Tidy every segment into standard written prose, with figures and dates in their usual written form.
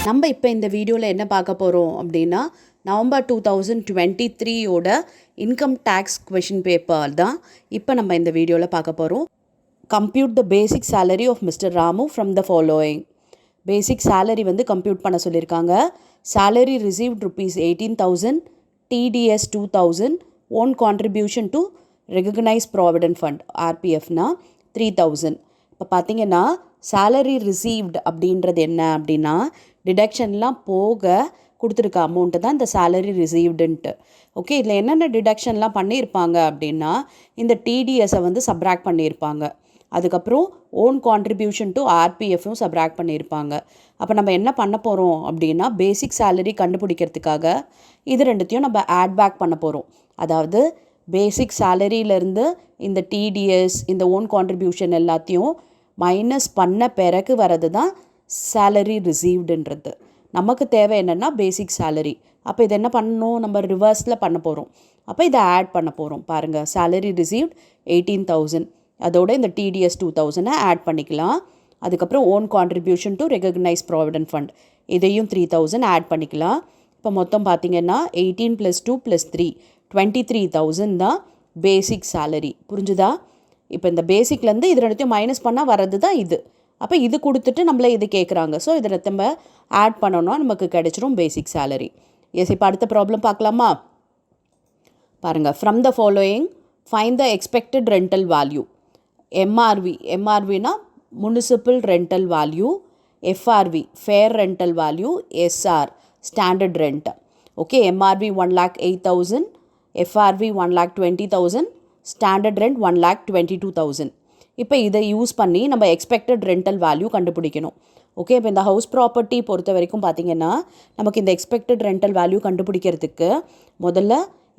நம்ம இப்போ இந்த வீடியோவில் என்ன பார்க்க போகிறோம் அப்படின்னா நவம்பர் 2023ஓட இன்கம் டேக்ஸ் கொஷின் பேப்பர் தான் இப்போ நம்ம இந்த வீடியோவில் பார்க்க போகிறோம். Compute the basic salary of mister Ramu from the following. Basic salary வந்து கம்ப்யூட் பண்ண சொல்லியிருக்காங்க. Salary received ₹18,000, TDS 2,000, own contribution to recognise provident fund ஆர்பிஎஃப்னா 3,000. இப்போ பார்த்தீங்கன்னா சேலரி ரிசீவ்டு அப்படின்றது என்ன அப்படின்னா டிடக்ஷன்லாம் போக கொடுத்துருக்க அமௌண்ட்டு தான் இந்த சேலரி ரிசீவ்டுன்ட்டு. ஓகே, இதில் என்னென்ன டிடக்ஷன்லாம் பண்ணியிருப்பாங்க அப்படின்னா இந்த டிடிஎஸை வந்து சப்ராக்ட் பண்ணியிருப்பாங்க. அதுக்கப்புறம் ஓன் கான்ட்ரிபியூஷன் டு ஆர்பிஎஃப்பும் சப்ராக்ட் பண்ணியிருப்பாங்க. அப்போ நம்ம என்ன பண்ண போகிறோம் அப்படின்னா பேசிக் சேலரி கண்டுபிடிக்கிறதுக்காக இது ரெண்டுத்தையும் நம்ம ஆட் பேக் பண்ண போகிறோம். அதாவது பேசிக் சேலரியிலேருந்து இந்த டிடிஎஸ் இந்த ஓன் கான்ட்ரிபியூஷன் எல்லாத்தையும் மைனஸ் பண்ண பிறகு வர்றது தான் சேலரி ரிசீவ்டுன்றது. நமக்கு தேவை என்னென்னா பேசிக் சேலரி. அப்போ இதை என்ன பண்ணணும், நம்ம ரிவர்ஸில் பண்ண போகிறோம். அப்போ இதை ஆட் பண்ண போகிறோம். பாருங்கள், சேலரி ரிசீவ்ட் 18,000, அதோட இந்த டிடிஎஸ் 2,000 ஆட் பண்ணிக்கலாம். அதுக்கப்புறம் own contribution to recognise provident fund இதையும் 3,000 ஆட் பண்ணிக்கலாம். இப்போ மொத்தம் பார்த்திங்கன்னா 18 + 2 + 3 23,000 தான் பேசிக் சேலரி. புரிஞ்சுதா? இப்போ இந்த பேசிக்லேருந்து இது ரெண்டுத்தையும் மைனஸ் பண்ணால் வர்றது தான் இது. அப்போ இது கொடுத்துட்டு நம்மளே இது கேட்குறாங்க. ஸோ இதில் நம்ம ஆட் பண்ணோன்னா நமக்கு கிடைச்சிரும் பேசிக் சேலரி. எஸ், இப்போ அடுத்த ப்ராப்ளம் பார்க்கலாமா? பாருங்கள், from the following find the expected rental value. எம்ஆர்வினா municipal rental value, FRV fair rental value, SR standard rent. Okay, MRV 1,08,000, FRV 1,20,000, standard rent 1,22,000. இப்போ இதை யூஸ் பண்ணி நம்ம எக்ஸ்பெக்டட் ரெண்டல் வேல்யூ கண்டுபிடிக்கணும். ஓகே, இப்போ இந்த ஹவுஸ் ப்ராப்பர்ட்டி பொறுத்த வரைக்கும் பார்த்திங்கன்னா நமக்கு இந்த எக்ஸ்பெக்டட் ரெண்டல் வேல்யூ கண்டுபிடிக்கிறதுக்கு முதல்ல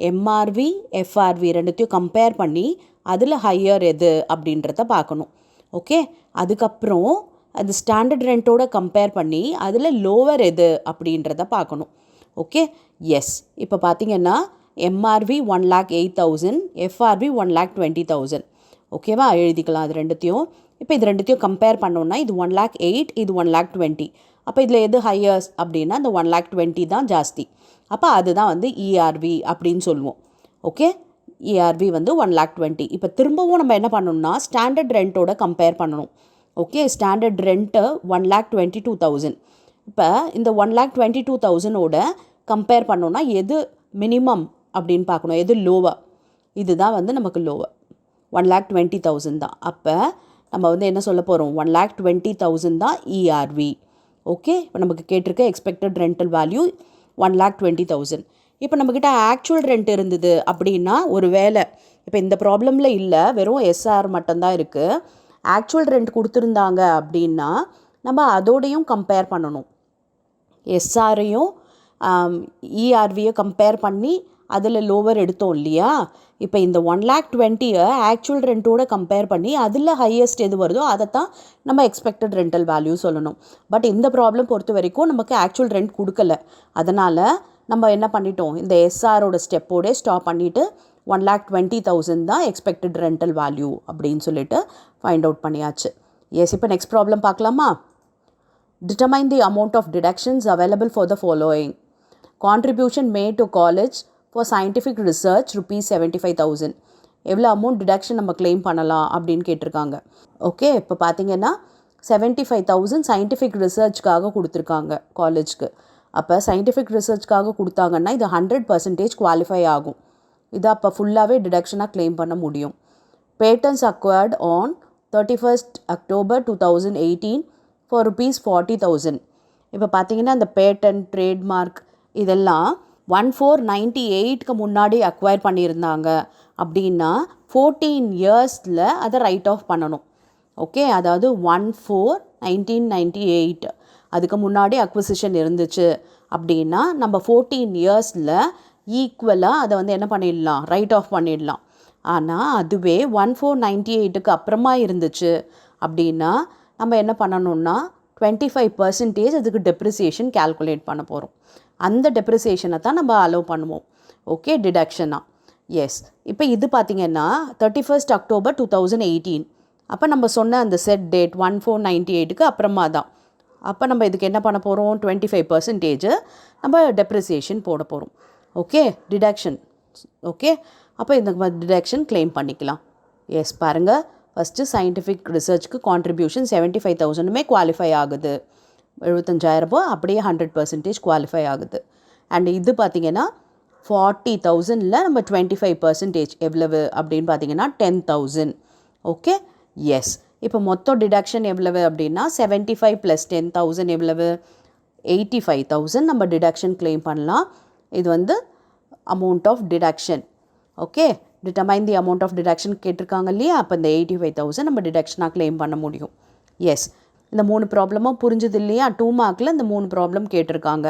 எம்ஆர்வி எஃப்ஆர்வி ரெண்டுத்தையும் கம்பேர் பண்ணி அதில் ஹையர் எது அப்படின்றத பார்க்கணும். ஓகே, அதுக்கப்புறம் அது ஸ்டாண்டர்ட் ரெண்ட்டோட கம்பேர் பண்ணி அதில் லோவர் எது அப்படின்றத பார்க்கணும். ஓகே, எஸ், இப்போ பார்த்திங்கன்னா எம்ஆர்வி 1,08,000, எஃப்ஆர்வி 1,20,000. ஓகேவா, எழுதிக்கலாம் அது ரெண்டுத்தையும். இப்போ இது ரெண்டுத்தையும் கம்பேர் பண்ணோன்னா இது 1,08,000, இது 1,20,000. அப்போ இதில் எது ஹையர்ஸ் அப்படின்னா இந்த 1,20,000 தான் ஜாஸ்தி. அப்போ அதுதான் வந்து இஆர்வி அப்படின்னு சொல்லுவோம். ஓகே, இஆர்வி வந்து 1,20,000. இப்போ திரும்பவும் நம்ம என்ன பண்ணணும்னா ஸ்டாண்டர்ட் ரெண்ட்டோட கம்பேர் பண்ணணும். Okay, standard rent 1,22,000. இப்போ இந்த 1,22,000ஓட கம்பேர் பண்ணோன்னா எது மினிமம் அப்படின்னு பார்க்கணும், எது லோவர். இதுதான் வந்து நமக்கு லோவர், 1,20,000 தான். அப்போ நம்ம வந்து என்ன சொல்ல போகிறோம், 1,20,000 தான் இஆர்வி. ஓகே, இப்போ நமக்கு கேட்டிருக்க எக்ஸ்பெக்டட் ரெண்டல் வேல்யூ 1,20,000. இப்போ நம்மக்கிட்ட ஆக்சுவல் ரெண்ட் இருந்தது அப்படின்னா ஒரு வேளை இப்போ இந்த ப்ராப்ளமில் இல்லை, வெறும் எஸ்ஆர் மட்டும்தான் இருக்குது. ஆக்சுவல் ரெண்ட் கொடுத்துருந்தாங்க அப்படின்னா நம்ம அதோடையும் கம்பேர் பண்ணணும். எஸ்ஆரையும் இஆர்வியை கம்பேர் பண்ணி அதில் லோவர் எடுத்தோம் இல்லையா. இப்போ இந்த 1,20,000 ஆக்சுவல் ரெண்ட்டோட கம்பேர் பண்ணி அதில் ஹையஸ்ட் எது வருதோ அதை தான் நம்ம எக்ஸ்பெக்டட் ரெண்டல் வேல்யூ சொல்லணும். பட் இந்த ப்ராப்ளம் பொறுத்த வரைக்கும் நமக்கு ஆக்சுவல் ரெண்ட் கொடுக்கல. அதனால் நம்ம என்ன பண்ணிட்டோம், இந்த எஸ்ஆரோட ஸ்டெப்போட ஸ்டாப் பண்ணிவிட்டு 1,20,000 தான் எக்ஸ்பெக்டட் ரெண்டல் வேல்யூ அப்படின்னு சொல்லிட்டு ஃபைண்ட் அவுட் பண்ணியாச்சு. எஸ், இப்போ நெக்ஸ்ட் ப்ராப்ளம் பார்க்கலாமா? Determine the amount of deductions available for the following. Contribution made to college for scientific research ₹75,000. எவ்வளோ அமௌண்ட் டிடக்ஷன் நம்ம கிளைம் பண்ணலாம் அப்படின்னு கேட்டிருக்காங்க. ஓகே, இப்போ பார்த்தீங்கன்னா 75,000 சயின்டிஃபிக் ரிசர்ச்காக கொடுத்துருக்காங்க காலேஜ்க்கு. அப்போ சயின்டிஃபிக் ரிசர்ச்காக கொடுத்தாங்கன்னா இது 100% குவாலிஃபை ஆகும். இதை அப்போ ஃபுல்லாகவே டிடக்ஷனாக கிளைம் பண்ண முடியும். Patents acquired on 31st October 2018 for ₹40,000. இப்போ பார்த்தீங்கன்னா அந்த பேட்டன் ட்ரேட்மார்க் இதெல்லாம் 1498க்கு முன்னாடி அக்வயர் பண்ணியிருந்தாங்க அப்படின்னா 14 இயர்ஸில் அதை ரைட் ஆஃப் பண்ணணும். ஓகே, அதாவது 14/1998 அதுக்கு முன்னாடி அக்விசிஷன் இருந்துச்சு அப்படின்னா நம்ம 14 இயர்ஸில் ஈக்குவலாக அதை வந்து என்ன பண்ணிடலாம், ரைட் ஆஃப் பண்ணிடலாம். ஆனால் அதுவே 1498க்கு அப்புறமா இருந்துச்சு அப்படின்னா நம்ம என்ன பண்ணணும்னா 25% அதுக்கு டெப்ரிசியேஷன் கால்குலேட் பண்ண போகிறோம். அந்த டெப்ரிசியேஷனை தான் நம்ம அலோவ் பண்ணுவோம். ஓகே, டிடக்ஷனாக. எஸ், இப்போ இது பார்த்திங்கன்னா 31st October 2018. அப்போ நம்ம சொன்ன அந்த செட் டேட் 1498க்கு அப்புறமா தான். அப்போ நம்ம இதுக்கு என்ன பண்ண போகிறோம், 25% நம்ம டெப்ரிசியேஷன் போட போகிறோம். Okay, deduction. ஓகே, அப்போ இந்த டிடக்ஷன் கிளைம் பண்ணிக்கலாம். எஸ் பாருங்கள், ஃபஸ்ட்டு சயின்டிஃபிக் ரிசர்ச்க்கு கான்ட்ரிபியூஷன் 75,000மே குவாலிஃபை ஆகுது. 75,000 அப்படியே 100% குவாலிஃபை ஆகுது. அண்ட் இது பார்த்திங்கன்னா 40,000ல் நம்ம 25% எவ்வளவு அப்படின்னு பார்த்தீங்கன்னா 10,000. Okay, yes. இப்போ மொத்தம் டிடக்ஷன் எவ்வளவு அப்படின்னா 75 + 10,000 எவ்வளவு, 85,000 நம்ம டிடக்ஷன் கிளைம் பண்ணலாம். இது வந்து amount of deduction. Okay, determine the amount of deduction கேட்டிருக்காங்க இல்லையா, அப்போ இந்த 85,000 நம்ம டிடக்ஷனாக கிளைம் பண்ண முடியும். எஸ், இந்த 3 ப்ராப்ளமும் புரிஞ்சுது இல்லையா? 2 மார்க்கில் இந்த 3 ப்ராப்ளம் கேட்டிருக்காங்க.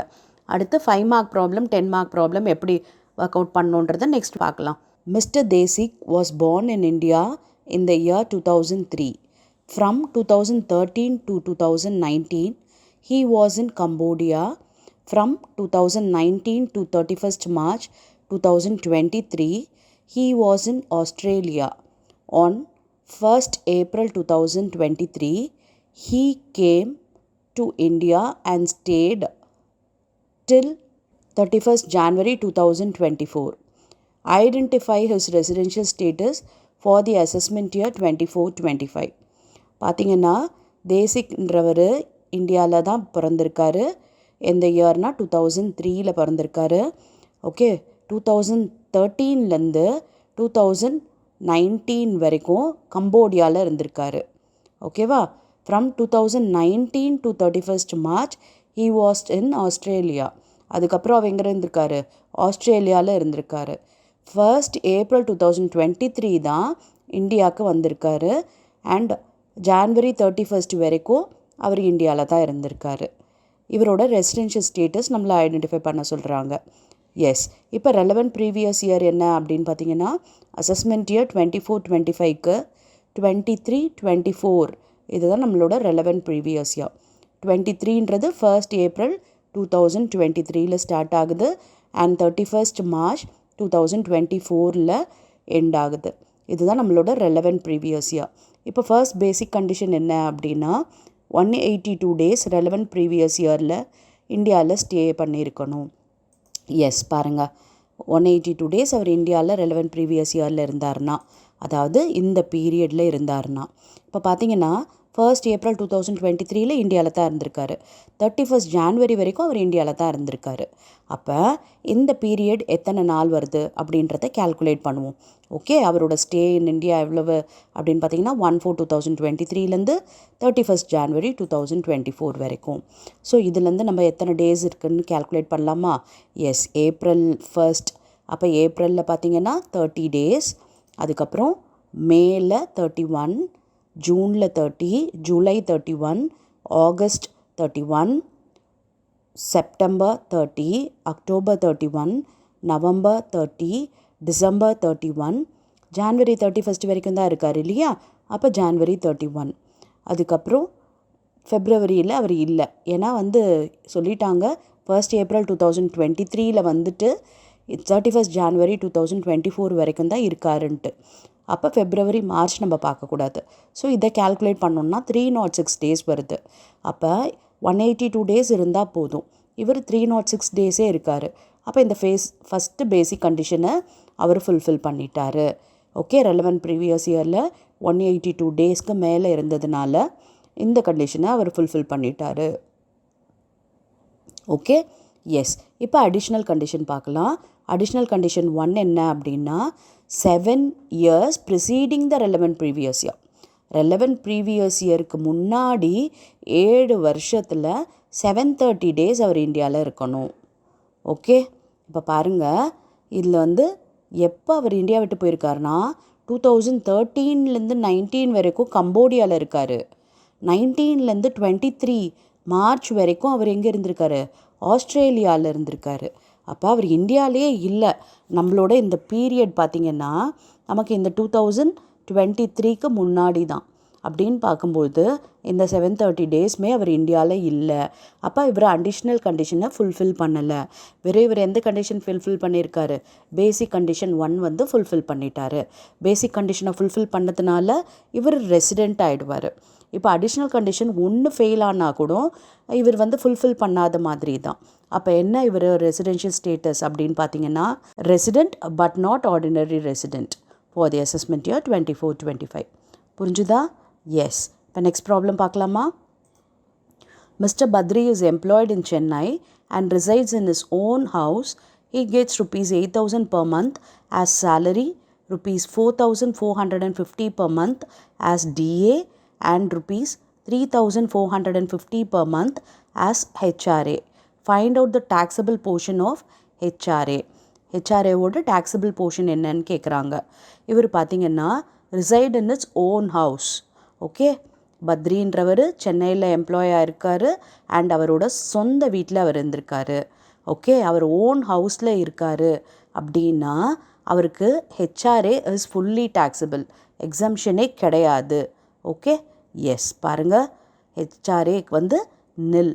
அடுத்து 5 மார்க் ப்ராப்ளம், 10 மார்க் ப்ராப்ளம் எப்படி ஒர்க் அவுட் பண்ணணுன்றதை நெக்ஸ்ட் பார்க்கலாம். Mister Desik was born in India in the year 2003. From 2013 to 2019, he was in Cambodia. From 2019 to 31st March 2023, he was in Australia. On 1st April 2023, he came to India and stayed till 31st January 2024. Identify his residential status for the assessment year 24-25. பார்த்திங்கன்னா தேசிக்ன்றவர் இந்தியாவில் தான் பிறந்திருக்காரு. எந்த இயர்னா 2003 பிறந்திருக்காரு. Okay, 2013லேருந்து 2019 வரைக்கும் கம்போடியாவில் இருந்திருக்காரு. ஓகேவா? From 2019 to 31st March he was in Australia. அதுக்கப்புறம் அவர் எங்கே இருந்திருக்காரு, ஆஸ்திரேலியாவில் இருந்திருக்காரு. 1st April 2023 தான் இந்தியாவுக்கு வந்திருக்காரு. அண்ட் January 31st வரைக்கும் அவர் இந்தியாவில் தான் இருந்திருக்காரு. இவரோட ரெசிடென்ஷியல் ஸ்டேட்டஸ் நம்மளை ஐடென்டிஃபை பண்ண சொல்கிறாங்க. எஸ், இப்போ ரெலவெண்ட் ப்ரீவியஸ் இயர் என்ன அப்படின்னு பார்த்தீங்கன்னா அசஸ்மெண்ட் இயர் 24-25க்கு 23-24 இதுதான் நம்மளோட ரெலவெண்ட் ப்ரீவியஸ் இயர். 23ன்றது 1st April 2023 ஸ்டார்ட் ஆகுது அண்ட் 31st March 2024 எண்ட் ஆகுது. இதுதான் நம்மளோட ரெலவெண்ட் ப்ரீவியஸ் இயர். இப்போ ஃபர்ஸ்ட் பேசிக் கண்டிஷன் என்ன அப்படின்னா 182 days ரெலவெண்ட் ப்ரீவியஸ் இயரில் இந்தியாவில் ஸ்டே பண்ணியிருக்கணும். எஸ் பாருங்கள், 182 days அவர் இந்தியாவில் ரெலவெண்ட் ப்ரீவியஸ் இயரில் இருந்தார்னா, அதாவது இந்த பீரியடில் இருந்தார்னா. இப்போ பார்த்தீங்கன்னா 1st April 2023 இந்தியாவில் தான் இருந்திருக்காரு. 31st January வரைக்கும் அவர் இந்தியாவில் தான் இருந்திருக்காரு. அப்போ இந்த பீரியட் எத்தனை நாள் வருது அப்படின்றத கேல்குலேட் பண்ணுவோம். ஓகே, அவரோட ஸ்டே இன் இந்தியா எவ்வளவு அப்படின்னு பார்த்தீங்கன்னா 1/4/2023 31st January 2024 வரைக்கும். ஸோ இதுலேருந்து நம்ம எத்தனை டேஸ் இருக்குதுன்னு கேல்குலேட் பண்ணலாமா? எஸ், April 1st, அப்போ ஏப்ரலில் பார்த்தீங்கன்னா 30 days, அதுக்கப்புறம் மேல 31, ஜூனில் 30, July 31, August 31, September 30, October 31, November 30, December 31, January 31st வரைக்கும் தான் இருக்கார் இல்லையா? அப்போ ஜான்வரி 31. அதுக்கப்புறம் ஃபெப்ரவரியில் அவர் இல்லை, ஏன்னா சொல்லிட்டாங்க 1st April 2023 வந்துட்டு 31st January 2024 வரைக்கும் தான் இருக்காருன்ட்டு. அப்போ ஃபெப்ரவரி மார்ச் நம்ம பார்க்கக்கூடாது. ஸோ இதை கேல்குலேட் பண்ணோம்னா 306 days வருது. அப்போ 182 days இருந்தால் போதும். இவர் 306 daysே இருக்கார். அப்போ இந்த ஃபஸ்ட்டு பேசிக் கண்டிஷனை அவர் ஃபுல்ஃபில் பண்ணிட்டார். ஓகே, ரெலவெண்ட் ப்ரீவியஸ் இயரில் 182 daysக்கு மேலே இருந்ததுனால இந்த கண்டிஷனை அவர் ஃபுல்ஃபில் பண்ணிட்டார். Okay, yes. இப்போ அடிஷ்னல் கண்டிஷன் பார்க்கலாம். அடிஷ்னல் கண்டிஷன் 1 என்ன அப்படின்னா 7 years preceding the relevant previous year. Relevant previous இயருக்கு முன்னாடி 7 வருஷத்தில் 730 days அவர் இந்தியாவில் இருக்கணும். ஓகே, இப்போ பாருங்கள், இதில் எப்போ அவர் இந்தியா விட்டு போயிருக்காருனா 2013 19 வரைக்கும் கம்போடியாவில் இருக்கார். 19 23 மார்ச் வரைக்கும் அவர் எங்கே இருந்திருக்காரு? ஆஸ்திரேலியாவில் இருந்திருக்காரு. அப்போ அவர் இந்தியாவிலே இல்லை. நம்மளோட இந்த பீரியட் பார்த்திங்கன்னா நமக்கு இந்த 2023க்கு முன்னாடி தான். அப்படின்னு பார்க்கும்போது இந்த 730 daysமே அவர் இந்தியாவில் இல்லை. அப்போ இவர் அடிஷ்னல் கண்டிஷனை ஃபுல்ஃபில் பண்ணலை. இவர் எந்த கண்டிஷன் ஃபுல்ஃபில் பண்ணியிருக்காரு? பேசிக் கண்டிஷன் 1 ஃபுல்ஃபில் பண்ணிட்டாரு. பேசிக் கண்டிஷனை ஃபுல்ஃபில் பண்ணதுனால இவர் ரெசிடெண்ட் ஆகிடுவார். இப்போ அடிஷ்னல் கண்டிஷன் ஒன்று ஃபெயில் ஆனால் கூட இவர் வந்து ஃபுல்ஃபில் பண்ணாத மாதிரி தான். அப்போ என்ன இவர் ரெசிடென்ஷியல் ஸ்டேட்டஸ் அப்படின்னு பார்த்தீங்கன்னா resident but not ordinary resident for the assessment year 24-25. புரிஞ்சுதா? எஸ். இப்போ நெக்ஸ்ட் ப்ராப்ளம் பார்க்கலாமா? Mr. Badri is employed in Chennai and resides in his own house. He gets rupees 8,000 per month as salary, rupees 4,450 per month as DA and rupees 3,450 per month as HRA. Find out the taxable portion of HRA. HRA ஓட taxable portion என்னன்னு கேட்குறாங்க. இவர் பார்த்தீங்கன்னா reside in its own house. Okay, பத்ரின்றவர் சென்னையில் எம்ப்ளாயாக இருக்கார் and அவரோட சொந்த வீட்டில் அவர் இருந்திருக்காரு. ஓகே, அவர் ஓன் ஹவுஸில் இருக்கார் அப்படின்னா அவருக்கு ஹெச்ஆர்ஏ இஸ் ஃபுல்லி டேக்ஸபிள், எக்ஸம்ஷனே கிடையாது. Okay, S. பாருங்கள், ஹெச்ஆர்ஏ வந்து நில்,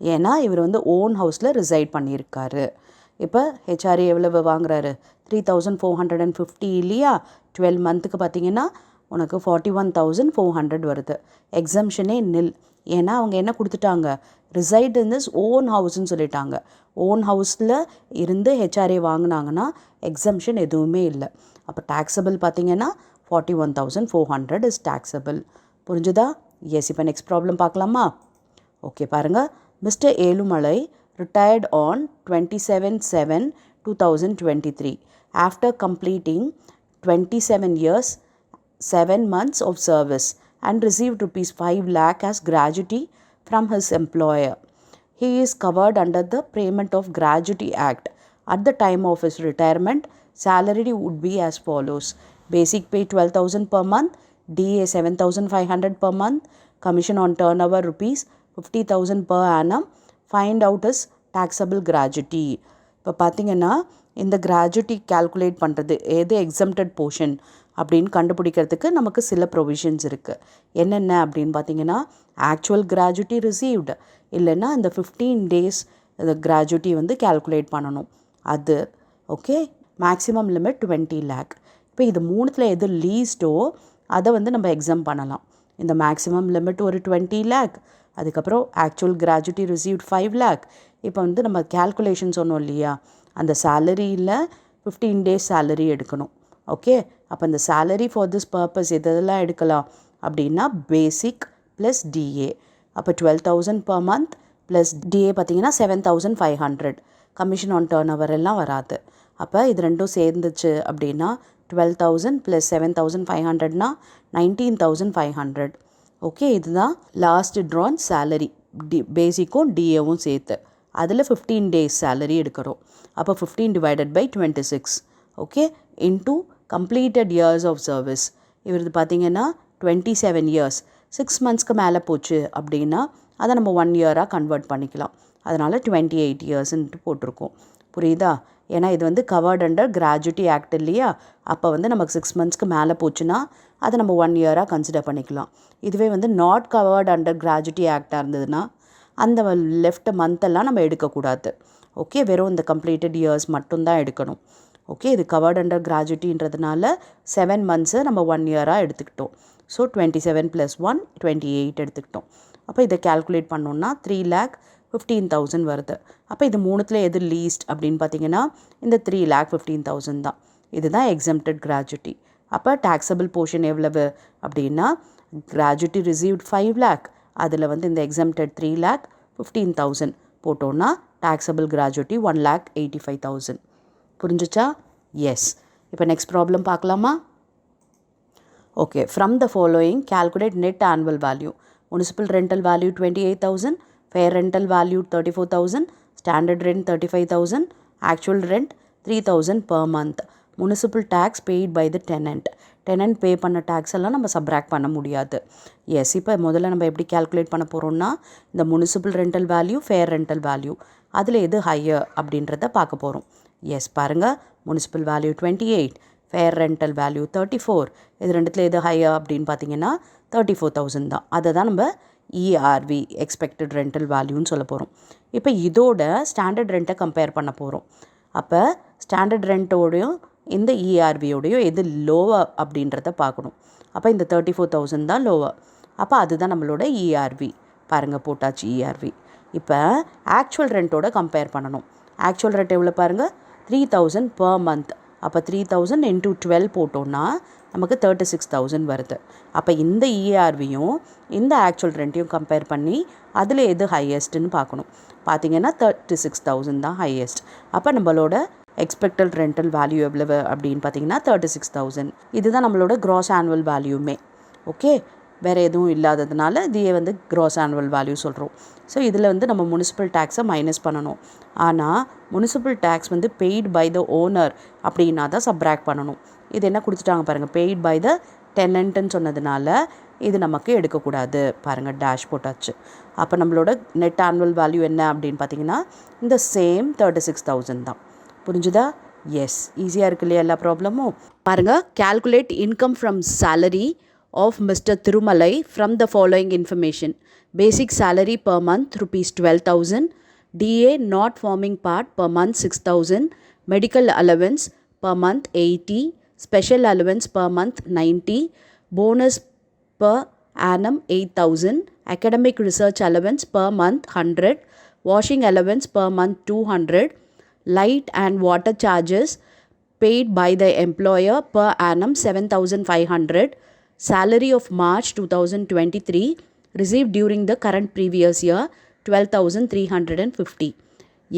ஏன்னா இவர் வந்து ஓன் ஹவுஸில் ரிசைட் பண்ணியிருக்காரு. இப்போ ஹெச்ஆர்ஏ எவ்வளவு வாங்குறாரு? 3,450 இல்லையா? 12 மந்த்துக்கு பார்த்தீங்கன்னா உனக்கு 41,400 வருது. எக்ஸம்ஷனே நில், ஏன்னா அவங்க என்ன கொடுத்துட்டாங்க? ரிசைட் இன் திஸ் ஓன் ஹவுஸ்ன்னு சொல்லிட்டாங்க. ஓன் ஹவுஸில் இருந்து ஹெச்ஆர்ஏ வாங்கினாங்கன்னா எக்ஸம்ஷன் எதுவுமே இல்லை. அப்போ டேக்ஸபிள் பார்த்தீங்கன்னா 41,400 இஸ் டேக்ஸபிள். புரிஞ்சுதா? எஸ். இப்போ நெக்ஸ்ட் ப்ராப்ளம் பார்க்கலாமா? ஓகே, பாருங்கள். Mister Ezhumalai retired on 27/7/2023 after completing 27 years 7 months of service and received rupees 5 lakh as gratuity from his employer. He is covered under the Payment of Gratuity Act. At the time of his retirement, salary would be as follows: basic pay 12,000 per month, DA 7,500 per month, commission on turnover rupees 50,000 per annum. Find out his taxable gratuity. இப்போ பார்த்தீங்கன்னா இந்த gratuity calculate பண்ணுறது எது exempted portion அப்படின்னு கண்டுபிடிக்கிறதுக்கு நமக்கு சில provisions இருக்குது. என்னென்ன அப்படின்னு பார்த்தீங்கன்னா ஆக்சுவல் கிராஜுட்டி ரிசீவ்டு, இல்லைன்னா இந்த 15 days கிராஜுட்டி வந்து கால்குலேட் பண்ணணும் அது. Okay, maximum limit 20 lakh. இப்போ இது மூணுத்தில் எது லீஸ்ட்டோ அதை வந்து நம்ம எக்ஸாம் பண்ணலாம். இந்த மேக்ஸிமம் லிமிட் ஒரு 20 lakh, அதுக்கப்புறம் ஆக்சுவல் கிராஜுட்டி ரிசீவ்ட் 5 lakh. இப்போ வந்து நம்ம கேல்குலேஷன் சொன்னோம் இல்லையா, அந்த சேலரியில் 15 days சேலரி எடுக்கணும். ஓகே, அப்போ இந்த சேலரி ஃபார் திஸ் பர்பஸ் எதெல்லாம் எடுக்கலாம் அப்படின்னா பேசிக் ப்ளஸ் டிஏ. அப்போ 12,000 per month ப்ளஸ் டிஏ பார்த்தீங்கன்னா 7,500. கமிஷன் ஆன் டர்ன் ஓவர் எல்லாம் வராது. அப்போ இது ரெண்டும் சேர்ந்துச்சு அப்படின்னா 12,000 ப்ளஸ் 7,500னா 19,500. ஓகே, இதுதான் லாஸ்ட் ட்ரான் சேலரி, பேசிக்கும் டிஏவும் சேர்த்து. அதில் 15 days சேலரி எடுக்கிறோம். அப்போ 15 divided by 26. Okay, into completed years of service. இவரது பார்த்திங்கன்னா 27 years, 6 monthsக்கு மேலே போச்சு அப்படின்னா அதை நம்ம 1 year-ஆக கன்வெர்ட் பண்ணிக்கலாம். அதனால் 28 yearsன்ட்டு போட்டிருக்கோம். புரியுதா? ஏன்னா இது வந்து கவர்ட் அண்டர் கிராஜுட்டி ஆக்ட் இல்லையா, அப்போ வந்து நமக்கு 6 monthsக்கு மேலே போச்சுன்னா அதை நம்ம 1 year-ஆக கன்சிடர் பண்ணிக்கலாம். இதுவே வந்து நாட் கவர்ட் அண்டர் கிராஜுட்டி ஆக்டாக இருந்ததுன்னா அந்த லெஃப்ட் மந்த்தெல்லாம் நம்ம எடுக்கக்கூடாது. ஓகே, வெறும் இந்த கம்ப்ளீட்டட் இயர்ஸ் மட்டும்தான் எடுக்கணும். ஓகே, இது கவர்ட் அண்டர் கிராஜுட்டின்றதுனால 7 months நம்ம 1 year-ஆக எடுத்துக்கிட்டோம். ஸோ 27 + 1 28 எடுத்துக்கிட்டோம். அப்போ இதை கால்குலேட் பண்ணோன்னா 3,15,000 வருது. அப்போ இது மூணுத்தில் எது லீஸ்ட் அப்படின்னு பார்த்தீங்கன்னா இந்த 3,15,000 தான். இதுதான் எக்ஸம்டட் கிராஜுட்டி. அப்போ டேக்ஸபிள் போர்ஷன் எவ்வளவு அப்படின்னா கிராஜுட்டி ரிசீவ்ட் 5 lakh, அதில் வந்து இந்த எக்ஸம்டட் 3,15,000 போட்டோன்னா டேக்ஸபிள் கிராஜுட்டி 1,85,000. புரிஞ்சிச்சா? எஸ். இப்போ நெக்ஸ்ட் ப்ராப்ளம் பார்க்கலாமா? Okay, from the following calculate net annual value. Municipal rental value 28,000, fair rental value 34,000, standard rent 35,000, actual rent 3,000 per month. Municipal tax paid by the tenant. Tenant pay பண்ண tax எல்லாம் நம்ம subtract பண்ண முடியாது. S. இப்போ முதல்ல நம்ம எப்படி calculate பண்ண போகிறோம்னா இந்த municipal rental value, fair rental value, அதில் எது ஹையர் அப்படின்றத பார்க்க போகிறோம். எஸ், பாருங்கள், municipal value 28, fair rental value 34. இது ரெண்டுத்தில் எது ஹையர் அப்படின்னு பார்த்தீங்கன்னா 34,000 தான். அதை தான் நம்ம இஆர்வி எக்ஸ்பெக்டட் ரெண்டல் வேல்யூன்னு சொல்ல போகிறோம். இப்போ இதோட ஸ்டாண்டர்ட் ரெண்ட்டை கம்பேர் பண்ண போகிறோம். அப்போ ஸ்டாண்டர்ட் ரெண்ட்டோடையும் இந்த இஆர்வியோடையும் எது லோவர் அப்படின்றத பார்க்கணும். அப்போ இந்த 34,000 தான் லோவர். அப்போ அதுதான் நம்மளோட இஆர்வி. பாருங்கள் போட்டாச்சு இஆர்வி. இப்போ ஆக்சுவல் ரெண்ட்டோட கம்பேர் பண்ணணும். ஆக்சுவல் ரெண்ட் எவ்வளோ பாருங்கள், 3000 per month. அப்போ 3000 into 12 போட்டோன்னா நமக்கு 36,000 வருது. அப்போ இந்த இஆர்வியும் இந்த ஆக்சுவல் ரெண்ட்டையும் கம்பேர் பண்ணி அதில் எது ஹையஸ்ட்டுன்னு பார்க்கணும். பார்த்திங்கன்னா 36,000 தான் ஹையஸ்ட். அப்போ நம்மளோட எக்ஸ்பெக்டட் ரெண்டல் வேல்யூ எவ்வளவு அப்படின்னு பார்த்தீங்கன்னா 36,000. இதுதான் நம்மளோட க்ராஸ் ஆனுவல் வேல்யூமே. ஓகே, வேறு எதுவும் இல்லாததுனால இதையே வந்து க்ராஸ் ஆனுவல் வேல்யூ சொல்கிறோம். ஸோ இதில் வந்து நம்ம முனிசிபல் டேக்ஸை மைனஸ் பண்ணணும். ஆனால் முனிசிபல் டேக்ஸ் வந்து பெய்ட் பை த ஓனர் அப்படின்னா தான் சப்ராக்ட் பண்ணணும். இது என்ன கொடுத்துட்டாங்க பாருங்கள், பெய்ட் பை த டெனண்ட்டுன்னு சொன்னதுனால இது நமக்கு எடுக்கக்கூடாது. பாருங்கள் டேஷ் போட்டாச்சு. அப்போ நம்மளோட நெட் ஆனுவல் வேல்யூ என்ன அப்படின்னு பார்த்தீங்கன்னா இந்த சேம் 36,000 தான். புரிஞ்சுதா? எஸ், ஈஸியாக இருக்கு இல்லையா எல்லா ப்ராப்ளமும். பாருங்கள், calculate income from salary of Mr. Thirumalai from the following information. Basic salary per month rupees 12,000, DA not forming part per month 6,000, medical allowance per month 80, special allowance per month 90, bonus per annum 8,000, academic research allowance per month 100, washing allowance per month 200, light and water charges paid by the employer per annum 7,500, salary of March 2023 received during the current previous year 12,350.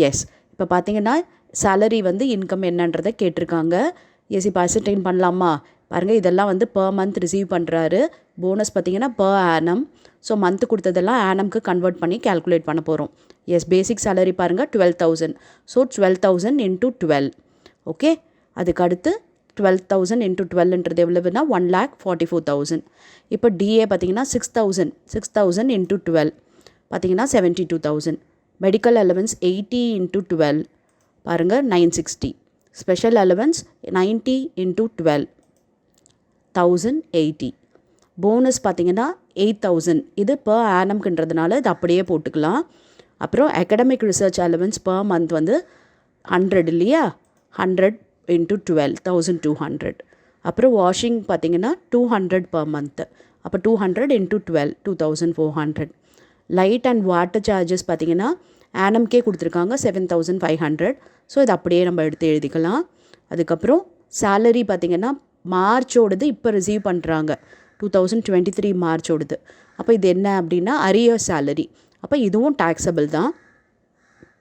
S, இப்போ பார்த்தீங்கன்னா salary வந்து income என்னன்றதை கேட்டிருக்காங்க. S, இப்போ அசர்டைன் பண்ணலாமா? பாருங்கள், இதெல்லாம் வந்து per month ரிசீவ் பண்ணுறாரு. போனஸ் பார்த்தீங்கன்னா per annum. ஸோ மந்த்து கொடுத்ததெல்லாம் ஆனம்க்கு கன்வெர்ட் பண்ணி கேல்குலேட் பண்ண போகிறோம். எஸ், பேசிக் சேலரி பாருங்கள் 12,000. So 12,000 into 12. ஓகே, அதுக்கு அடுத்து 12,000 into 12ன்றது எவ்வளவுனா 1,44,000. இப்போ டிஏ பார்த்தீங்கன்னா 6,000 into 12 பார்த்தீங்கன்னா 72,000. மெடிக்கல் அலவன்ஸ் 80 into 12 பாருங்கள் 960. Special allowance 90 into 12 1,080. போனஸ் பார்த்தீங்கன்னா 8,000. இது per annumன்றதுனால இது அப்படியே போட்டுக்கலாம். அப்புறம் academic research allowance per month வந்து 100 இல்லையா, 100 into 12 1,200. அப்புறம் வாஷிங் பார்த்தீங்கன்னா 200 per month. அப்போ 200 into 12 2,400. Light and water charges பார்த்தீங்கன்னா ஆனம்கே கொடுத்துருக்காங்க 7,500. ஸோ இது அப்படியே நம்ம எடுத்து எழுதிக்கலாம். அதுக்கப்புறம் சேலரி பார்த்தீங்கன்னா மார்ச்சோடது இப்போ ரிசீவ் பண்ணுறாங்க 2023 மார்ச்சோடது. அப்போ இது என்ன அப்படின்னா அரியர் சேலரி. அப்போ இதுவும் டேக்ஸபிள் தான்.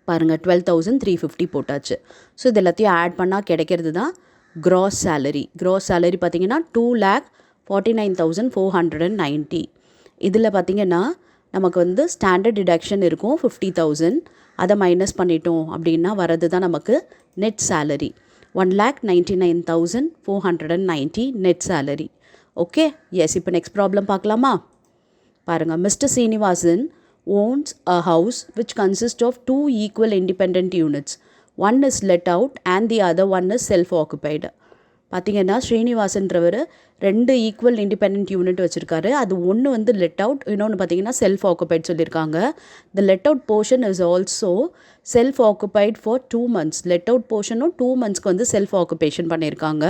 பாருங்கள் 12,350 போட்டாச்சு. ஸோ இது எல்லாத்தையும் ஆட் பண்ணால் கிடைக்கிறது தான் க்ராஸ் சேலரி. க்ராஸ் சேலரி பார்த்திங்கன்னா 2,49,490. இதில் பார்த்திங்கன்னா நமக்கு வந்து ஸ்டாண்டர்ட் டிடக்ஷன் இருக்கும் 50,000. அதை மைனஸ் பண்ணிட்டோம் அப்படின்னா வரது தான் நமக்கு net salary 1,99,490 net salary. Okay, yes. இப்போ நெக்ஸ்ட் ப்ராப்ளம் பார்க்கலாமா? பாருங்கள், mister Srinivasan owns a house which consists of two equal independent units. One is let out and the other one is self-occupied. பார்த்திங்கன்னா ஸ்ரீனிவாசன்றவர் 2 ஈக்குவல் இண்டிபெண்ட் யூனிட் வச்சுருக்காரு. அது ஒன்று வந்து let out, இன்னொன்று பார்த்திங்கன்னா செல்ஃப் ஆக்குபைட் சொல்லியிருக்காங்க. The let out portion is also self occupied for 2 months. Let out போர்ஷனும் 2 monthsக்கு வந்து செல்ஃப் ஆக்குபேஷன் பண்ணியிருக்காங்க.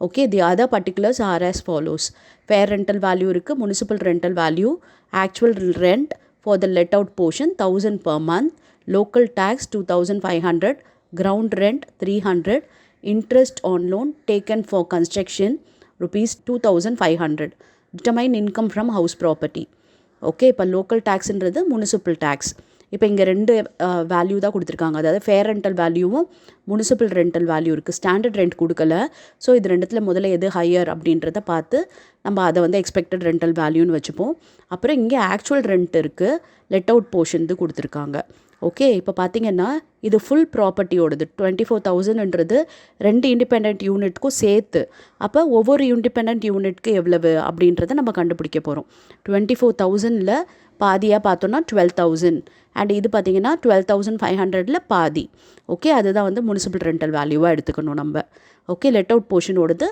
Okay, the other particulars are as follows. Fair rental value இருக்குது, municipal rental value, actual rent for the let out portion 1,000 per month, local tax 2,500, ground rent 300, interest on loan taken for construction rupees 2,500. Determine income from house property. Okay, இப்போ local டேக்ஸ்ன்றது municipal tax. இப்போ இங்கே 2 value தான் கொடுத்துருக்காங்க. அதாவது fair rental வேல்யூவும் municipal rental value இருக்குது. Standard rent கொடுக்கல. ஸோ இது ரெண்டுத்தில் முதல்ல எது ஹையர் அப்படின்றத பார்த்து நம்ம அதை வந்து எக்ஸ்பெக்டட் ரெண்டல் வேல்யூன்னு வச்சுப்போம். அப்புறம் இங்கே ஆக்சுவல் ரெண்ட் இருக்குது, லெட் அவுட் போர்ஷன் கொடுத்துருக்காங்க. ஓகே, இப்போ பார்த்தீங்கன்னா இது ஃபுல் ப்ராப்பர்ட்டியோடது 24,000ன்றது 2 இண்டிபெண்ட் யூனிட்க்கும் சேர்த்து. அப்போ ஒவ்வொரு இண்டிபெண்ட் யூனிட்க்கு எவ்வளவு அப்படின்றத நம்ம கண்டுபிடிக்க போகிறோம். 24,000ல் பாதியாக பார்த்தோன்னா 12,000 அண்ட் இது பார்த்திங்கன்னா 12,500ல் பாதி. ஓகே, அதுதான் வந்து முனிசிபல் ரெண்டல் வேல்யூவாக எடுத்துக்கணும் நம்ம. ஓகே, லெட் அவுட் போர்ஷனோடது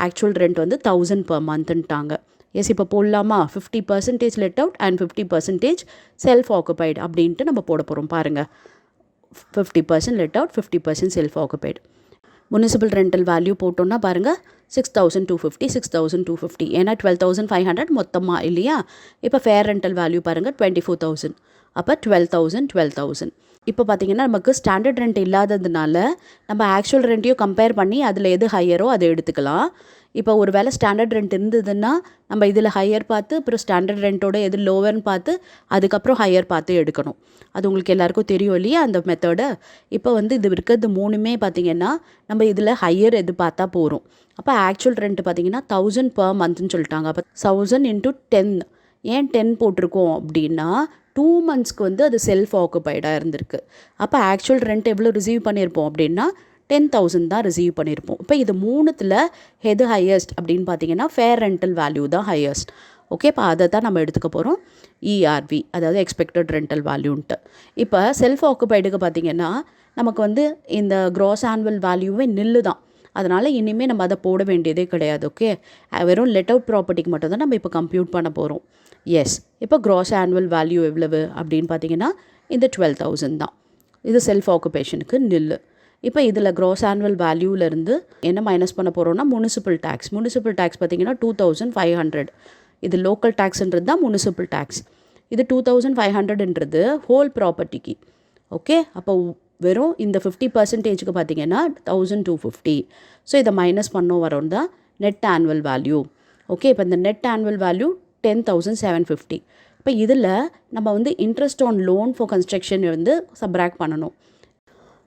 ஆக்சுவல் ரெண்ட் வந்து 1,000 per monthன்ட்டாங்க. எஸ், இப்போ போடலாமா? 50% let out and 50% self occupied அப்படின்ட்டு நம்ம போட போகிறோம். பாருங்கள், 50% let out, 50% self occupied. Municipal rental value போட்டோன்னா பாருங்கள் 6,250 6,250 ஏன்னா 12,500 மொத்தமாக இல்லையா. இப்போ ஃபேர் ரெண்டல் வேல்யூ பாருங்கள் 24,000 அப்போ 12,000 இப்போ பார்த்தீங்கன்னா நமக்கு ஸ்டாண்டர்ட் ரெண்ட் இல்லாததுனால நம்ம ஆக்சுவல் ரெண்ட்டையும் கம்பேர் பண்ணி அதில் எது ஹையரோ அதை எடுத்துக்கலாம். இப்போ ஒரு வேளை ஸ்டாண்டர்ட் ரெண்ட் இருந்ததுன்னா நம்ம இதில் ஹையர் பார்த்து அப்புறம் ஸ்டாண்டர்ட் ரெண்ட்டோட எது லோவர்னு பார்த்து அதுக்கப்புறம் ஹையர் பார்த்து எடுக்கணும். அது உங்களுக்கு எல்லாருக்கும் தெரியும் இல்லையா அந்த மெத்தடு. இப்போ வந்து இது இருக்கிறது மூணுமே பார்த்திங்கன்னா நம்ம இதில் ஹையர் எது பார்த்தா போகிறோம். அப்போ ஆக்சுவல் ரெண்ட் பார்த்திங்கன்னா 1,000 per monthன்னு சொல்லிட்டாங்க. அப்போ 1,000 into 10 ஏன் 10 போட்டிருக்கோம் அப்படின்னா 2 monthsக்கு வந்து அது செல்ஃப் ஆக்குபைடாக இருந்திருக்கு. அப்போ ஆக்சுவல் ரெண்ட் எவ்வளோ ரிசீவ் பண்ணியிருப்போம் அப்படின்னா 10,000 தான் ரிசீவ் பண்ணியிருப்போம். இப்போ இது மூணுத்தில் எது ஹையஸ்ட் அப்படின்னு பார்த்தீங்கன்னா ஃபேர் ரெண்டல் வேல்யூ தான் ஹையஸ்ட். ஓகே, இப்போ அதை தான் நம்ம எடுத்துக்க போகிறோம் ERV, அதாவது எக்ஸ்பெக்டட் ரெண்டல் வேல்யூன்ட்டு. இப்போ செல்ஃப் ஆக்குபைடுக்கு பார்த்திங்கன்னா நமக்கு வந்து இந்த க்ராஸ் ஆனுவல் வேல்யூவே நில்லு தான். அதனால் இனிமேல் நம்ம அதை போட வேண்டியதே கிடையாது. ஓகே, வெறும் லெட் அவுட் ப்ராப்பர்ட்டிக்கு மட்டும் தான் நம்ம இப்போ கம்ப்யூட் பண்ண போகிறோம். எஸ், இப்போ க்ராஸ் ஆனுவல் வேல்யூ எவ்வளவு அப்படின்னு பார்த்தீங்கன்னா இந்த 12,000 தான். இது செல்ஃப் ஆக்குபேஷனுக்கு நில்லு. இப்போ இதில் க்ராஸ் ஆனுவல் வேல்யூவிலேருந்து என்ன மைனஸ் பண்ண போகிறோம்னா முனிசிபல் டேக்ஸ். முனிசிபல் டேக்ஸ் பார்த்திங்கன்னா 2,500. இது லோக்கல் டேக்ஸ்ன்றது தான் முனிசிபல் டேக்ஸ். இது 2,500ன்றது ஹோல் ப்ராப்பர்ட்டிக்கு. ஓகே, அப்போ வெறும் இந்த 50%க்கு பார்த்திங்கன்னா 1,250. ஸோ இதை மைனஸ் பண்ணோம் வரோம் தான் நெட் ஆனுவல் வேல்யூ. ஓகே, இப்போ இந்த நெட் ஆனுவல் வேல்யூ 10,750. இப்போ இதில் நம்ம வந்து interest on loan for construction வந்து சப்ராக்ட் பண்ணணும்.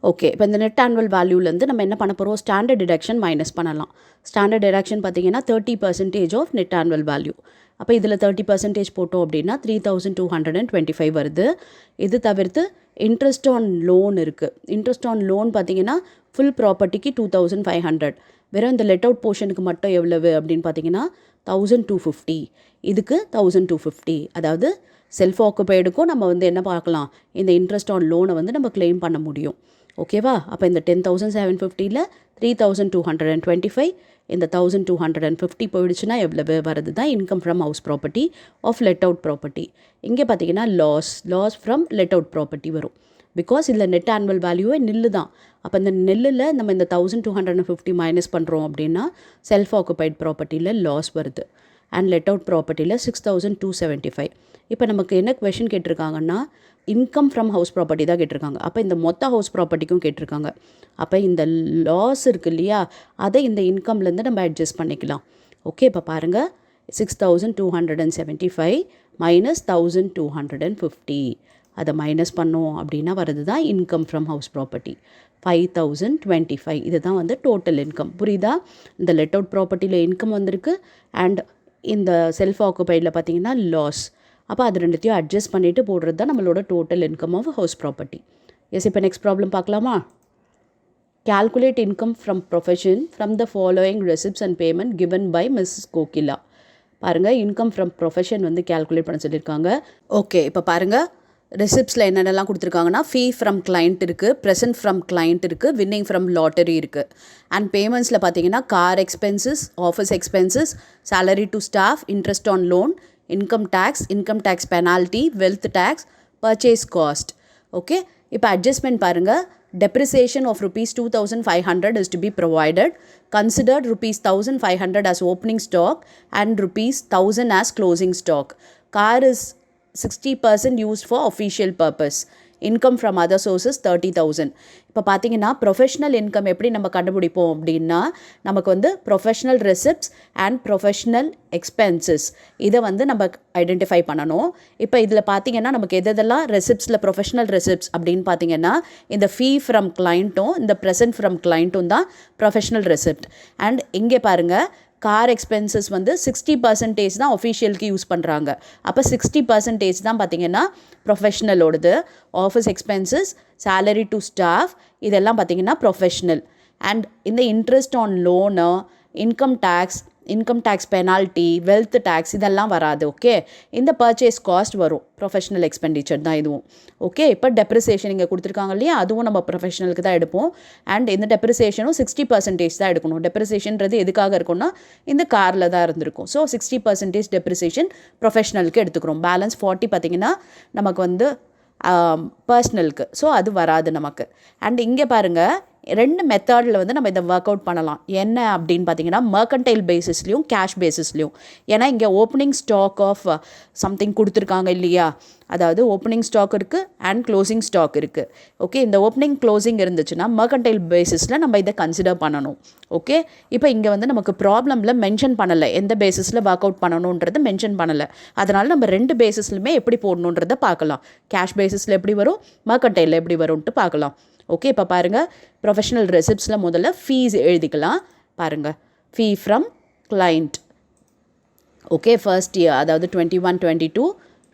ஓகே, இப்போ இந்த நெட் ஆனுவல் வேல்யூலேருந்து நம்ம என்ன பண்ண போகிறோம், ஸ்டாண்டர்ட் டிடக்ஷன் மைனஸ் பண்ணலாம். ஸ்டாண்டர்ட் டிடக்ஷன் பார்த்திங்கன்னா 30% ஆஃப் நெட் ஆனுவல் வேல்யூ. அப்போ இதில் 30% போட்டோம் அப்படின்னா 3,225 வருது. இது தவிர்த்து இன்ட்ரெஸ்ட் ஆன் லோன் இருக்குது. இன்ட்ரெஸ்ட் ஆன் லோன் பார்த்திங்கன்னா ஃபுல் ப்ராப்பர்ட்டிக்கு 2,500. வெறும் இந்த லெட் அவுட் போர்ஷனுக்கு மட்டும் எவ்வளவு அப்படின்னு பார்த்தீங்கன்னா 1,250. இதுக்கு 1,250. அதாவது செல்ஃப் ஆக்குபைடுக்கும் நம்ம வந்து என்ன பார்க்கலாம், இந்த இன்ட்ரெஸ்ட் ஆன் லோனை வந்து நம்ம கிளைம் பண்ண முடியும். ஓகேவா, அப்போ இந்த 10,750ல் 3,225 இந்த 1,250 போயிடுச்சுன்னா எவ்வளவு வருது தான் income from house property of let out property. இங்கே பார்த்தீங்கன்னா loss from let out property வரும். பிகாஸ் இதில் நெட் ஆனுவல் வேல்யூவே நில்லு தான். அப்போ இந்த நெல்லில் நம்ம இந்த 1,250 மைனஸ் பண்ணுறோம் அப்படின்னா செல்ஃப் ஆக்குபைட் ப்ராப்பர்ட்டியில் லாஸ் வருது. அண்ட் லெட் அவுட் ப்ராப்பர்ட்டியில் 6,275. இப்போ நமக்கு என்ன கொஷின் கேட்டிருக்காங்கன்னா இன்கம் ஃப்ரம் ஹவுஸ் ப்ராப்பர்ட்டி தான் கேட்டிருக்காங்க. அப்போ இந்த மொத்த ஹவுஸ் ப்ராப்பர்ட்டிக்கும் கேட்டிருக்காங்க. அப்போ இந்த லாஸ் இருக்குது இல்லையா, அதை இந்த இன்கம்லேருந்து நம்ம அட்ஜஸ்ட் பண்ணிக்கலாம். ஓகே, இப்போ பாருங்கள் 6,275 மைனஸ் 1,250. அதை மைனஸ் பண்ணோம் அப்படின்னா வருது தான் இன்கம் ஃப்ரம் ஹவுஸ் ப்ராப்பர்ட்டி 5,025. இது தான் வந்து டோட்டல் இன்கம். புரியுதா, இந்த லெட் அவுட் ப்ராப்பர்ட்டியில் இன்கம் வந்திருக்கு அண்ட் இந்த செல்ஃப் ஆக்குபைடில் பார்த்தீங்கன்னா லாஸ். அப்போ அது ரெண்டுத்தையும் அட்ஜஸ்ட் பண்ணிவிட்டு போடுறது தான் நம்மளோட total income of house property. Yes, இப்போ நெக்ஸ்ட் ப்ராப்ளம் பார்க்கலாமா. Calculate income from profession from the following receipts and payment given by Mrs. Kokila. பாருங்கள், இன்கம் ஃப்ரம் ப்ரொஃபஷன் வந்து கேல்குலேட் பண்ண சொல்லியிருக்காங்க. ஓகே, இப்போ பாருங்கள் ரெசிப்ட்ஸில் என்னென்னலாம் கொடுத்துருக்காங்கன்னா ஃபீ ஃப்ரம் கிளைண்ட் இருக்குது, ப்ரெசன்ட் ஃப்ரம் கிளைண்ட் இருக்குது, வின்னிங் ஃப்ரம் லாட்டரி இருக்குது. அண்ட் பேமெண்ட்ஸில் பார்த்தீங்கன்னா car expenses, office expenses, salary to staff, interest on loan, income tax penalty, wealth tax, purchase cost. Okay, இப்போ அட்ஜஸ்ட்மெண்ட் பாருங்கள். Depreciation of rupees 2,500 is to be provided. Considered rupees 1,500 as opening stock and rupees 1,000 as closing stock. Car is 60% used for official purpose. Income from other sources 30,000. இப்போ பார்த்தீங்கன்னா professional income எப்படி நம்ம கண்டுபிடிப்போம் அப்படின்னா நமக்கு வந்து professional receipts and professional expenses இதை வந்து நம்ம ஐடென்டிஃபை பண்ணணும். இப்போ இதில் பார்த்தீங்கன்னா நமக்கு எதெல்லாம் ரெசிப்ட்ஸில் ப்ரொஃபஷ்னல் ரெசிப்ட்ஸ் அப்படின்னு பார்த்தீங்கன்னா இந்த ஃபீ ஃப்ரம் கிளைண்ட்டும் இந்த ப்ரெசன்ட் ஃப்ரம் கிளைண்ட்டும் தான் ப்ரொஃபஷ்னல் ரெசிப்ட். அண்ட் இங்கே பாருங்கள் கார் எக்ஸ்பென்சஸ் வந்து 60% தான் ஒஃபிஷியலுக்கு யூஸ் பண்ணுறாங்க. அப்போ 60% தான் பார்த்திங்கன்னா ப்ரொஃபஷ்னலோடது. Office expenses, salary to staff இதெல்லாம் பார்த்திங்கன்னா ப்ரொஃபஷ்னல். அண்ட் இந்த interest on loan, income tax penalty, wealth tax இதெல்லாம் வராது. ஓகே, இந்த பர்ச்சேஸ் காஸ்ட் வரும், ப்ரொஃபஷ்னல் எக்ஸ்பெண்டிச்சர் தான் இதுவும். ஓகே, இப்போ டெப்ரிசியேஷன் இங்கே கொடுத்துருக்காங்க இல்லையா, அதுவும் நம்ம ப்ரொஃபஷ்னலுக்கு தான் எடுப்போம். அண்ட் இந்த டெப்ரிசியேஷனும் 60% தான் எடுக்கணும். டெப்ரிசியேஷன்றது எதுக்காக இருக்கும்னா இந்த காரில் தான் இருந்திருக்கும். ஸோ 60% டெப்ரிசியேஷன் ப்ரொஃபஷ்னலுக்கு எடுத்துக்கிறோம். பேலன்ஸ் 40 பார்த்திங்கன்னா நமக்கு வந்து பர்சனலுக்கு. ஸோ அது வராது நமக்கு. அண்ட் இங்கே பாருங்கள் 2 மெத்தடில் வந்து நம்ம இதை ஒர்க் அவுட் பண்ணலாம். என்ன அப்படின்னு பார்த்தீங்கன்னா மெர்கன்டைல் பேசிஸ்லையும் கேஷ் பேசிஸ்லையும். ஏன்னா இங்கே ஓப்பனிங் ஸ்டாக் ஆஃப் சம்திங் கொடுத்துருக்காங்க இல்லையா, அதாவது ஓப்பனிங் ஸ்டாக் இருக்குது அண்ட் க்ளோசிங் ஸ்டாக் இருக்குது. ஓகே, இந்த ஓப்பனிங் க்ளோசிங் இருந்துச்சுன்னா மெர்கன்டைல் பேசிஸில் நம்ம இதை கன்சிடர் பண்ணணும். ஓகே, இப்போ இங்கே வந்து நமக்கு ப்ராப்ளமில் மென்ஷன் பண்ணலை எந்த பேசிஸில் ஒர்க் அவுட் பண்ணணுன்றது மென்ஷன் பண்ணலை. அதனால் நம்ம 2 பேசிஸ்லையுமே எப்படி போடணுன்றதை பார்க்கலாம். கேஷ் பேசிஸில் எப்படி வரும், மெர்கன்டைலில் எப்படி வரும்ன்ட்டு பார்க்கலாம். ஓகே, இப்போ பாருங்கள், ப்ரொஃபஷனல் ரெசிப்ட்ஸில் முதல்ல ஃபீஸ் எழுதிக்கலாம். பாருங்கள், fee from client. Okay, first year அதாவது 21, 22,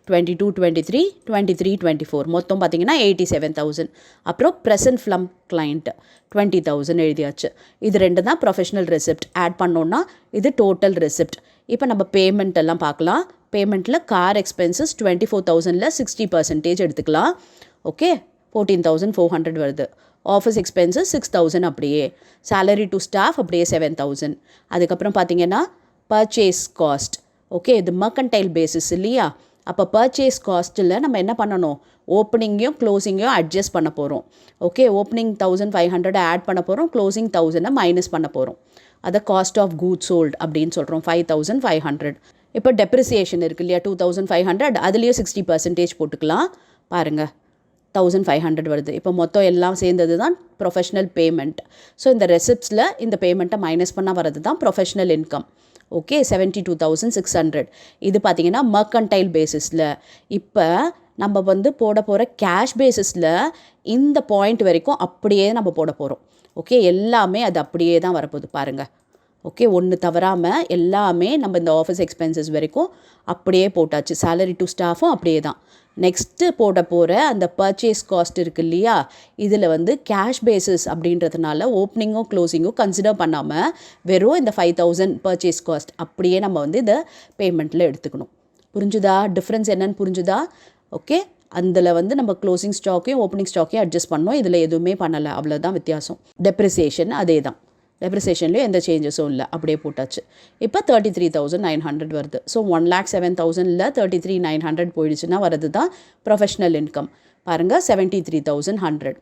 22, 23, 23, 24 மொத்தம் பார்த்தீங்கன்னா 87,000. அப்புறம் ப்ரெசன்ட் ஃப்ரம் கிளைண்ட் 20,000 எழுதியாச்சு. இது 2 தான் ப்ரொஃபஷனல் ரெசிப்ட். ஆட் பண்ணோன்னா இது டோட்டல் ரெசிப்ட். இப்போ நம்ம பேமெண்ட் எல்லாம் பார்க்கலாம். பேமெண்ட்டில் கார் எக்ஸ்பென்சஸ் 24,000ல் 60% எடுத்துக்கலாம். ஓகே, 14,400 வருது. ஆஃபீஸ் எக்ஸ்பென்சஸ் 6,000 அப்படியே. சேலரி டு ஸ்டாஃப் அப்படியே 7,000. அதுக்கப்புறம் பார்த்தீங்கன்னா பர்ச்சேஸ் காஸ்ட். ஓகே, இது மெர்கன்டைல் பேசிஸ் இல்லையா, அப்போ பர்ச்சேஸ் காஸ்ட்டில் நம்ம என்ன பண்ணணும், ஓப்பனிங்கையும் க்ளோசிங்கையும் அட்ஜஸ்ட் பண்ண போகிறோம். ஓகே, ஓப்பனிங் 1,500 ஆட் பண்ண போகிறோம், க்ளோசிங் 1,000 மைனஸ் பண்ண போகிறோம். அதை காஸ்ட் ஆஃப் கூட்ஸ் சோல்டு அப்படின்னு சொல்கிறோம், 5,500. இப்போ டெப்ரிசியேஷன் இருக்குது இல்லையா, 2,500, அதுலேயும் 60% போட்டுக்கலாம். பாருங்கள், 1,500 வருது. இப்போ மொத்தம் எல்லாம் சேர்ந்தது தான் ப்ரொஃபஷ்னல் பேமெண்ட். ஸோ இந்த ரெசிப்ட்ஸில் இந்த பேமெண்ட்டை மைனஸ் பண்ணால் வரது தான் ப்ரொஃபஷ்னல் இன்கம். ஓகே, 72,600. இது பார்த்திங்கன்னா மெர்கன்டைல் பேசிஸில். இப்போ நம்ம வந்து போட போகிற கேஷ் பேசிஸில் இந்த பாயிண்ட் வரைக்கும் அப்படியே நம்ம போட போகிறோம். ஓகே, எல்லாமே அது அப்படியே தான் வரப்போகுது பாருங்கள். ஓகே, ஒன்று தவறாமல் எல்லாமே நம்ம இந்த ஆஃபீஸ் எக்ஸ்பென்சஸ் வரைக்கும் அப்படியே போட்டாச்சு. சேலரி டு ஸ்டாஃபும் அப்படியே தான். நெக்ஸ்ட்டு போட போகிற அந்த பர்ச்சேஸ் காஸ்ட் இருக்குது இல்லையா, இதில் வந்து கேஷ் பேசிஸ் அப்படின்றதுனால ஓப்பனிங்கும் க்ளோசிங்கும் கன்சிடர் பண்ணாமல் வெறும் இந்த 5,000 பர்ச்சேஸ் காஸ்ட் அப்படியே நம்ம வந்து இந்த பேமெண்ட்டில் எடுத்துக்கணும். புரிஞ்சுதா டிஃப்ரென்ஸ் என்னன்னு புரிஞ்சுதா? ஓகே, அதில் வந்து நம்ம க்ளோசிங் ஸ்டாக்கையும் ஓப்பனிங் ஸ்டாக்கையும் அட்ஜஸ்ட் பண்ணோம். இதில் எதுவுமே பண்ணலை, அவ்வளோதான் வித்தியாசம். டெப்ரிசியேஷன் அதே தான், டெப்ரிசியேஷன்லேயும் எந்த சேஞ்சஸும் இல்லை, அப்படியே போட்டாச்சு. இப்போ 33,900 வருது. ஸோ 1,07,000ல் 33,900 போயிடுச்சுன்னா வரது தான் ப்ரொஃபஷ்னல் இன்கம். பாருங்கள், 73,100.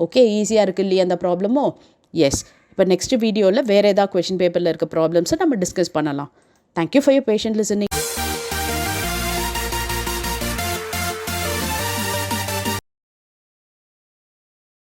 ஓகே, ஈஸியாக இருக்குது இல்லையா அந்த ப்ராப்ளமும்? எஸ். இப்போ நெக்ஸ்ட் வீடியோவில் வேறு ஏதாவது கொஷின் பேப்பரில் இருக்க ப்ராப்ளம்ஸை நம்ம டிஸ்கஸ் பண்ணலாம். Thank you for your patient listening.